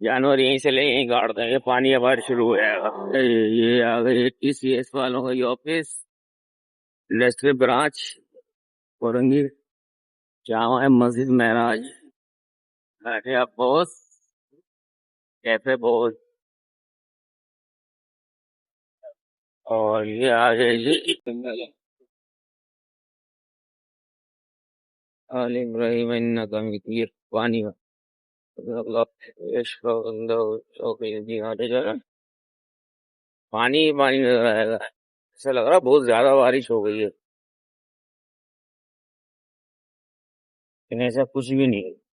जानवर यहीं से ले यहीं गाड़ देंगे, पानी अब बार शुरू हो जाएगा। ये आ गए टीसीएस वालों का ये ऑफिस, इंडस्ट्रियल ब्रांच औरंगी, जहाँ है मस्जिद महराज। बैठे आप बॉस, कैफे बॉस। और ये आ गए जी आल इब्राहिम इन्नका हमीद, पानी में अल्लाह इश्क अंदर शौक़ जी आते जा, पानी ही पानी नजर आएगा। ऐसा लग रहा है बहुत ज्यादा बारिश हो गई है, लेकिन ऐसा कुछ भी नहीं है।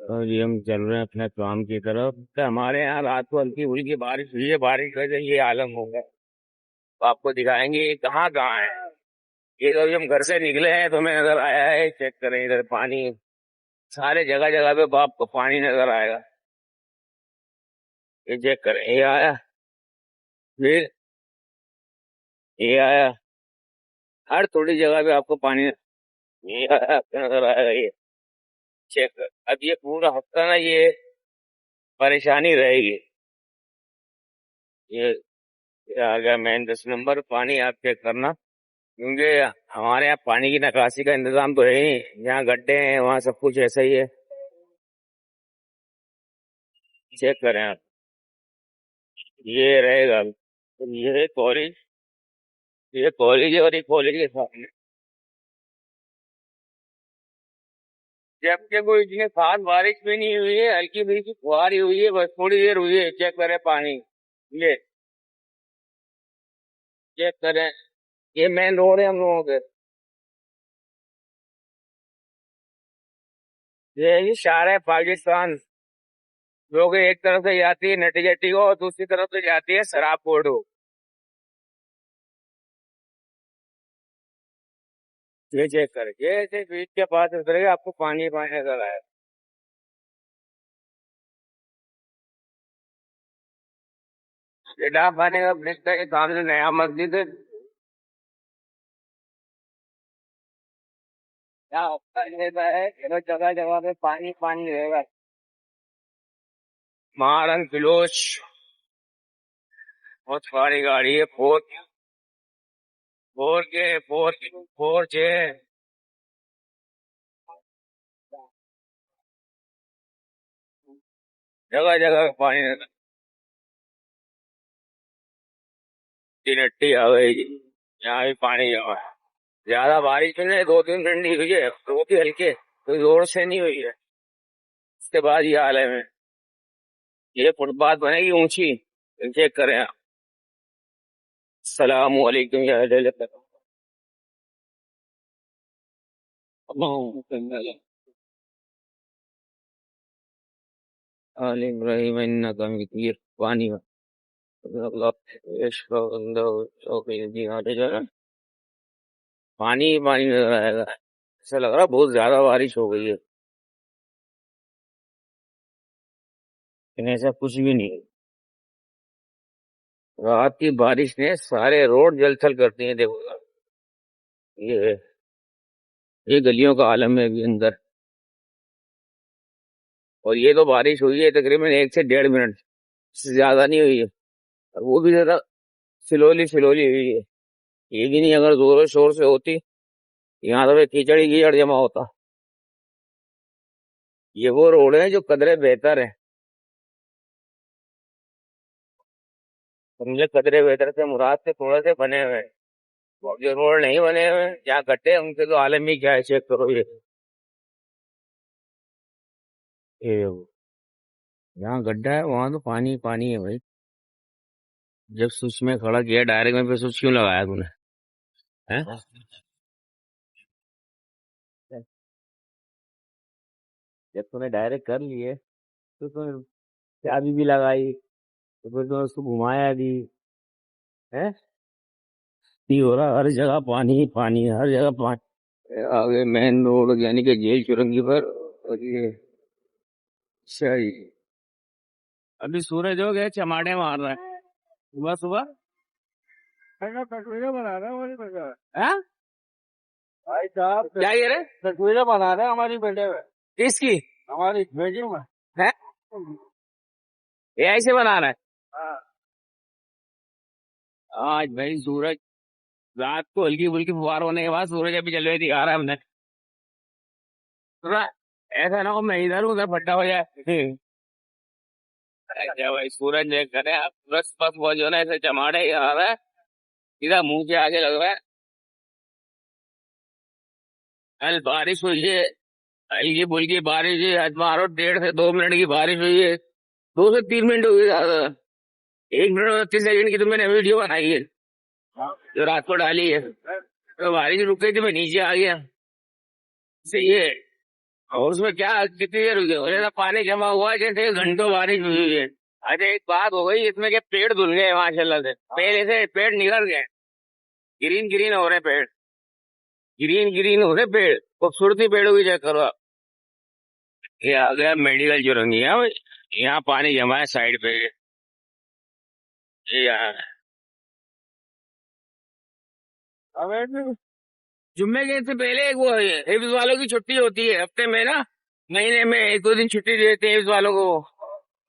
और ये हम चल रहे हैं अपने काम की तरफ। तो हमारे यहाँ रात को हल्की फुल्की बारिश हुई है, बारिश की वजह से ये आलम हो गया। तो आपको दिखाएंगे ये कहाँ कहाँ है। ये तो अभी हम घर से निकले हैं तो हमें नजर आया है, चेक करें इधर पानी सारे जगह जगह पे आपको पानी नजर आएगा। ये चेक करें, ये आया, फिर ये आया, हर थोड़ी जगह पे आपको पानी ये आया, आपको नजर आएगा। ये चेक कर, अब ये पूरा हफ्ता ना ये परेशानी रहेगी। ये आ गया मेन 10 नंबर। पानी आप चेक करना, क्योंकि हमारे यहाँ पानी की निकासी का इंतजाम तो है ही, जहाँ गड्ढे हैं वहाँ सब कुछ ऐसा ही है। चेक करें आप, ये रहेगा। ये कॉलेज, ये कॉलेज है और ये कॉलेज के सामने, जबकि कोई इतनी खास बारिश भी नहीं हुई है, हल्की फुल्की फुहार ही हुई है, बस थोड़ी देर हुई है। चेक करें पानी, ये चेक करें, ये मेन रोड है हम लोगों के। ये शार है पाकिस्तान, जो कि एक तरफ से जाती है नटीजटी को और दूसरी तरफ से जाती है सराबकोट को। ये चेक करें, ये ऐसे बीच के पास उतरेगा आपको पानी पानी नजर आए। ये डाक खाने का ब्रिज के सामने नया मस्जिद है, यहाँ रहता है, जगह जगह पे पानी पानी रहेगा। महारंग किलोच, बहुत सारी गाड़ी है, फोर फोर के फोर फोर छे, जगह जगह पे पानी नजर। नट्टी आ गई जी, यहाँ भी पानी जमा है। ज्यादा बारिश तो नहीं, 2 दिन ठंडी हुई है, बहुत ही हल्के, कोई जोर से नहीं हुई है। उसके बाद ये हाल है में, ये फुटपाथ बनेगी ऊंची, चेक करें आप। सलाम वालेकुम या अहले आल इब्राहिम इन्नका हमीद, पानी में अल्लाह इश्क अंदर शौक़ जी आते जा, पानी ही पानी नजर आएगा। ऐसा लग रहा है बहुत ज्यादा बारिश हो गई है, लेकिन ऐसा कुछ भी नहीं है। रात की बारिश ने सारे रोड जलथल कर दिए, देखो ये ये गलियों का आलम है अभी अंदर। और ये तो बारिश हुई है तकरीबन 1 से 1.5 मिनट से ज्यादा नहीं हुई है, और वो भी जरा स्लोली स्लोली हुई है। ये भी नहीं, अगर जोरों शोर से होती यहाँ तो कीचड़ ही कीचड़ जमा होता। ये वो रोड है जो कदरे बेहतर है, समझे, कदरे बेहतर से मुराद से थोड़े से बने हुए हैं। और जो रोड नहीं बने हुए हैं, जहाँ गड्ढे हैं, उनके तो आलम ही क्या है, चेक करो ये देखो, जहाँ गड्ढा है वहां तो पानी पानी है भाई। जब स्विच में खड़ा किया डायरेक्ट में, पे स्विच क्यों लगाया तूने, हैं? जब तूने डायरेक्ट कर लिए तो तूने चाबी भी लगाई, तो फिर तूने उसको घुमाया भी, है? नहीं हो रहा, हर जगह पानी ही पानी है, हर जगह पानी। आगे मेन रोड यानी कि जेल चुरंगी पर। और ये सही, अभी सूरज हो गया, चमाटे मार रहा है सुबह सुबह। तस्वीरें बना रहे हमारी बेटे। हाँ भाई साहब क्या ये रे तस्वीरें बना रहे हमारी बेटे में। किसकी? हमारी बेटी में है। एआई से बना रहा है। हाँ। आज भाई सूरज रात को हल्की फुल्की फुहार होने के बाद सूरज अभी जलवे दिखा रहा है हमने। थोड़ा ऐसा ना हो मैं इधर हूँ, उधर फट्टा हो जाए। अच्छा भाई सूरज देख कर बस बस वो जो ना ऐसे चमाड़े आ रहा है, सीधा मुंह के आगे लग रहा है। कल बारिश हुई है, हल्की फुल्की बारिश है, आज मारो 1.5 से 2 मिनट की बारिश हुई है। 2 से 3 मिनट हुई ज्यादा। 1 मिनट और 30 सेकंड की तो मैंने वीडियो बनाई है जो रात को डाली है। तो बारिश रुक गई थी, मैं नीचे आ गया। सही है। और उसमें क्या कितनी देर हुई है, और ऐसा पानी जमा हुआ है जैसे घंटों बारिश हुई है। अच्छा एक बात हो गई इसमें के पेड़ धुल गए माशाल्लाह से, पहले से पेड़ निकल गए। ग्रीन ग्रीन हो रहे पेड़, ग्रीन ग्रीन हो रहे पेड़, खूबसूरती पेड़ों की चेक करो आप। ये आ गया मेडिकल चुरंगी है भाई। यहाँ पानी जमा है साइड पे। ये यहाँ अब जुम्मे के से पहले एक वो हिफ्ज वालों की छुट्टी होती है हफ्ते में ना, महीने में 1-2 दिन छुट्टी देते हैं हिफ्ज वालों को।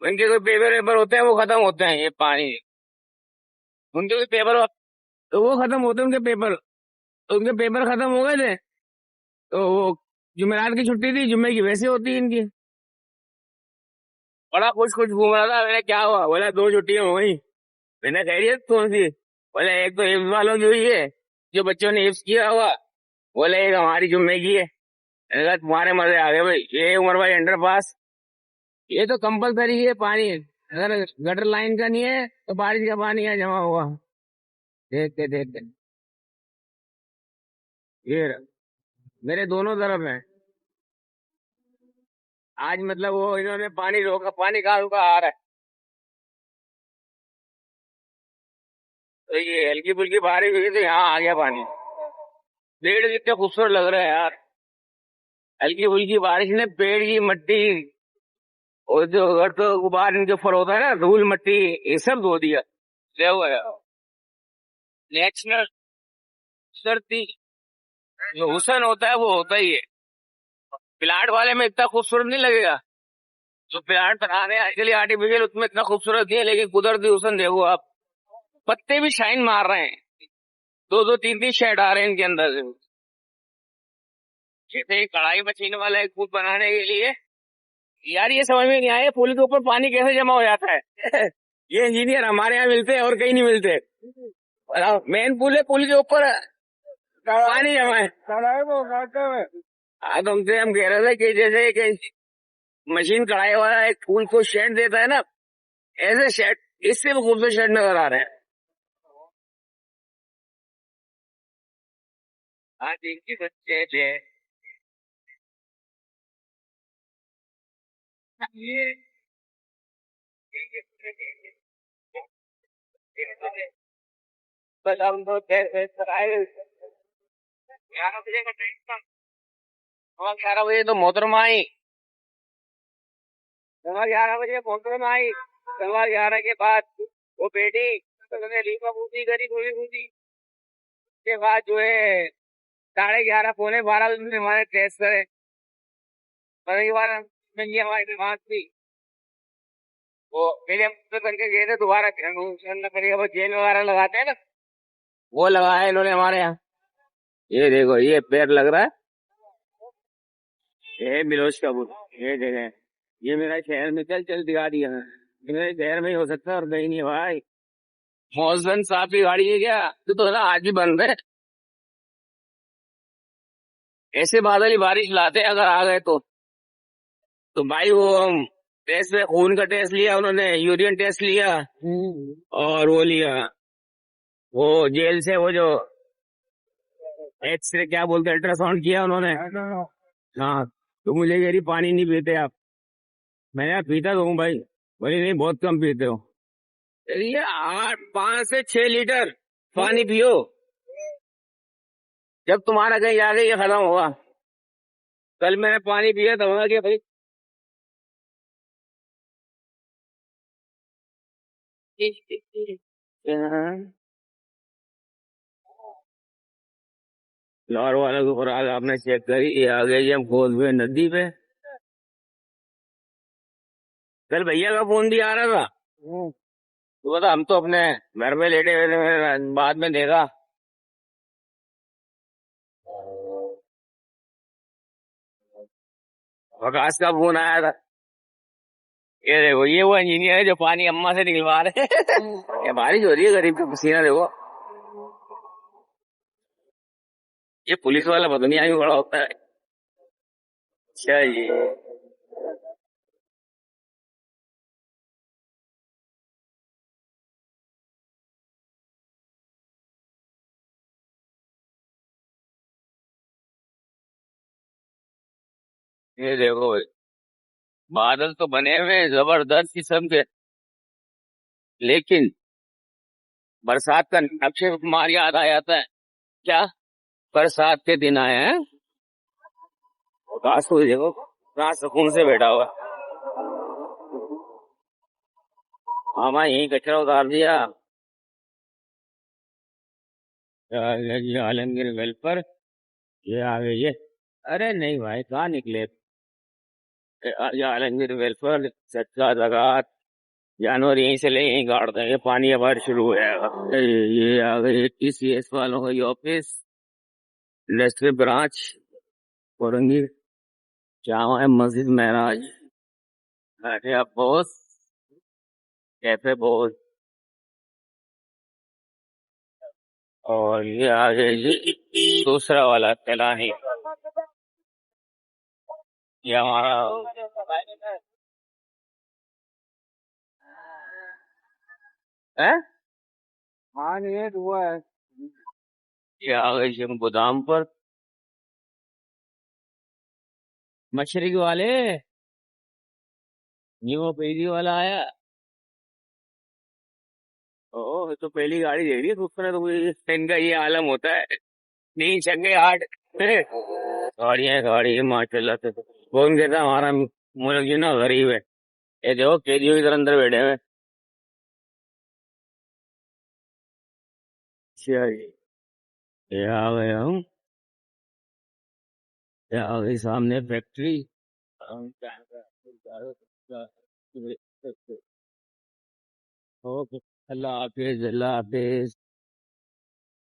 उनके कोई पेपर वेपर होते हैं वो खत्म होते हैं, ये पानी उनके कोई पेपर तो वो खत्म होते हैं उनके पेपर। तो उनके पेपर खत्म हो गए थे, तो वो जुमेरात की छुट्टी थी, जुम्मे की वैसे होती है इनकी। बड़ा खुश खुश घूम रहा था, मैंने क्या हुआ, बोला 2 छुट्टियां हो गई। मैंने खैरियत कौन सी, बोले एक तो हिफ्ज वालों की हुई है जो बच्चों ने हिफ्ज किया हुआ, बोले एक हमारी जुम्मे की है। मैंने कहा तुम्हारे मजे आ गए भाई, ये उमर भाई अंडर पास ये तो कंपलसरी है पानी। अगर गटर लाइन का नहीं है तो बारिश का पानी यहाँ जमा हुआ। देखते देखते ये रहा, मेरे दोनों तरफ है। आज मतलब वो इन्होंने पानी रोका, पानी कहाँ रुका आ रहा है। तो ये हल्की फुल्की बारिश हुई तो यहाँ आ गया पानी। पेड़ कितने खूबसूरत लग रहे हैं यार, हल्की फुल्की बारिश ने पेड़ की मट्टी और जो अगर तो गुबार इनके ऊपर होता है ना धूल मट्टी, ये सब धो दिया। ले हुआ है नेचुरल सर्दी, जो हुसन होता है वो होता ही है। प्लाट वाले में इतना खूबसूरत नहीं लगेगा, जो प्लाट बना रहे हैं एक्चुअली आर्टिफिशियल उसमें इतना खूबसूरत नहीं है, लेकिन कुदरती हुसन देखो आप, पत्ते भी शाइन मार रहे हैं। 2-2 3-3 शेड आ रहे हैं इनके अंदर से। जैसे एक कढ़ाई मशीन वाला एक फूड बनाने के लिए, यार ये समझ में नहीं आया पुल के ऊपर पानी कैसे जमा हो जाता है। ये इंजीनियर हमारे यहाँ मिलते हैं और कहीं नहीं मिलते। मेन पुल है, पुल के ऊपर पानी जमा है। हाँ तुमसे हम कह रहे थे कि जैसे कि मशीन कढ़ाई वाला एक फूल को शेड देता है ना, ऐसे शेड इससे भी खूबसूरत शेड नजर आ रहे हैं। आज एक ही बच्चे थे ये बस हम तो 11 बजे का टाइम था। हाँ 11 बजे तो मोहतरमा आई, 11 बजे मोहतरमा आई। 11 के बाद वो बेटी तो मैंने लीपा पूछी करी थोड़ी पूछी, उसके बाद जो है 11:30 पौने 12 बजे हमारे टेस्ट करे। परिवार में ये हमारी बात थी, वो मेरे हम तो करके गए थे दोबारा करिए वो जेल वगैरह लगाते हैं ना, वो लगाया है इन्होंने हमारे यहाँ। ये देखो ये पैर लग रहा है, ये मिलोज का बुल, ये जगह, ये मेरा शहर में चल चल दिखा दिया है। ये मेरे शहर में ही हो सकता है और कहीं नहीं है भाई। मौसम साहब की गाड़ी है क्या, तो ना आज भी बंद है। ऐसे बादल ही बारिश लाते हैं अगर आ गए तो भाई वो हम टेस्ट में खून का टेस्ट लिया उन्होंने, यूरिन टेस्ट लिया और वो लिया, वो जेल से वो जो एक्सरे क्या बोलते हैं अल्ट्रासाउंड किया उन्होंने। हाँ तो मुझे कह रही पानी नहीं पीते आप। मैंने कहा पीता तो हूँ भाई, बोले नहीं बहुत कम पीते हो। ये 5 से 6 लीटर पानी पियो, जब तुम्हारा कहीं आगे ये खत्म होगा। कल मैंने पानी पिया तो होगा कि भाई लाहौर वाले को खुराक आपने चेक करी, ये आ गई हम कोसवे नदी पे। कल भैया का फोन भी आ रहा था। तो बता, हम तो अपने घर में लेटे हुए थे, मैंने बाद में देखा प्रकाश का फोन आया था। ये देखो, ये वो इंजीनियर है जो पानी अम्मा से निकलवा रहे हैं। ये बारिश हो रही है, गरीब का पसीना देखो। ये पुलिस वाला पता नहीं आगे बड़ा होता है। अच्छा जी। ये देखो भाई, बादल तो बने हुए हैं जबरदस्त किस्म के, लेकिन बरसात का अक्षय कुमार याद आ जाता है। क्या बरसात के दिन आए हैं। काश को देखो कहाँ सुकून से बैठा हुआ है। मामा यही कचरा उतार दिया। ये आलमगीर वेल पर ये आ गई है। अरे नहीं भाई, कहाँ निकले। ये आलमगीर वेल पर सच्चा जगत जानवर यहीं से ले यहीं गाड़ देंगे, पानी अब शुरू हो जाएगा। ये आ गई टीसीएस वालों का office, industry branch, Orangi, Jama Masjid महराज। अरे अब बॉस, कैफे बॉस। और ये आ गया जी दूसरा वाला तैलानी, ये हमारा है। हाँ ये हुआ है। ये आ गई जी हम गोदाम पर। मशरक वाले, ये वो पहली वाला आया। ओह, ये तो पहली गाड़ी दे रही है, तो उसने तो इनका ये आलम होता है। नींद छंगे आठ। गाड़ी है माशाल्लाह से। कौन कहता हमारा मुल्क जो ना गरीब है। ये देखो कैदियों इधर अंदर बैठे हुए। अच्छा जी। ये आ गए हम, ये आ गई सामने फैक्ट्री। ओके, अल्लाह हाफिज, अल्लाह हाफिज।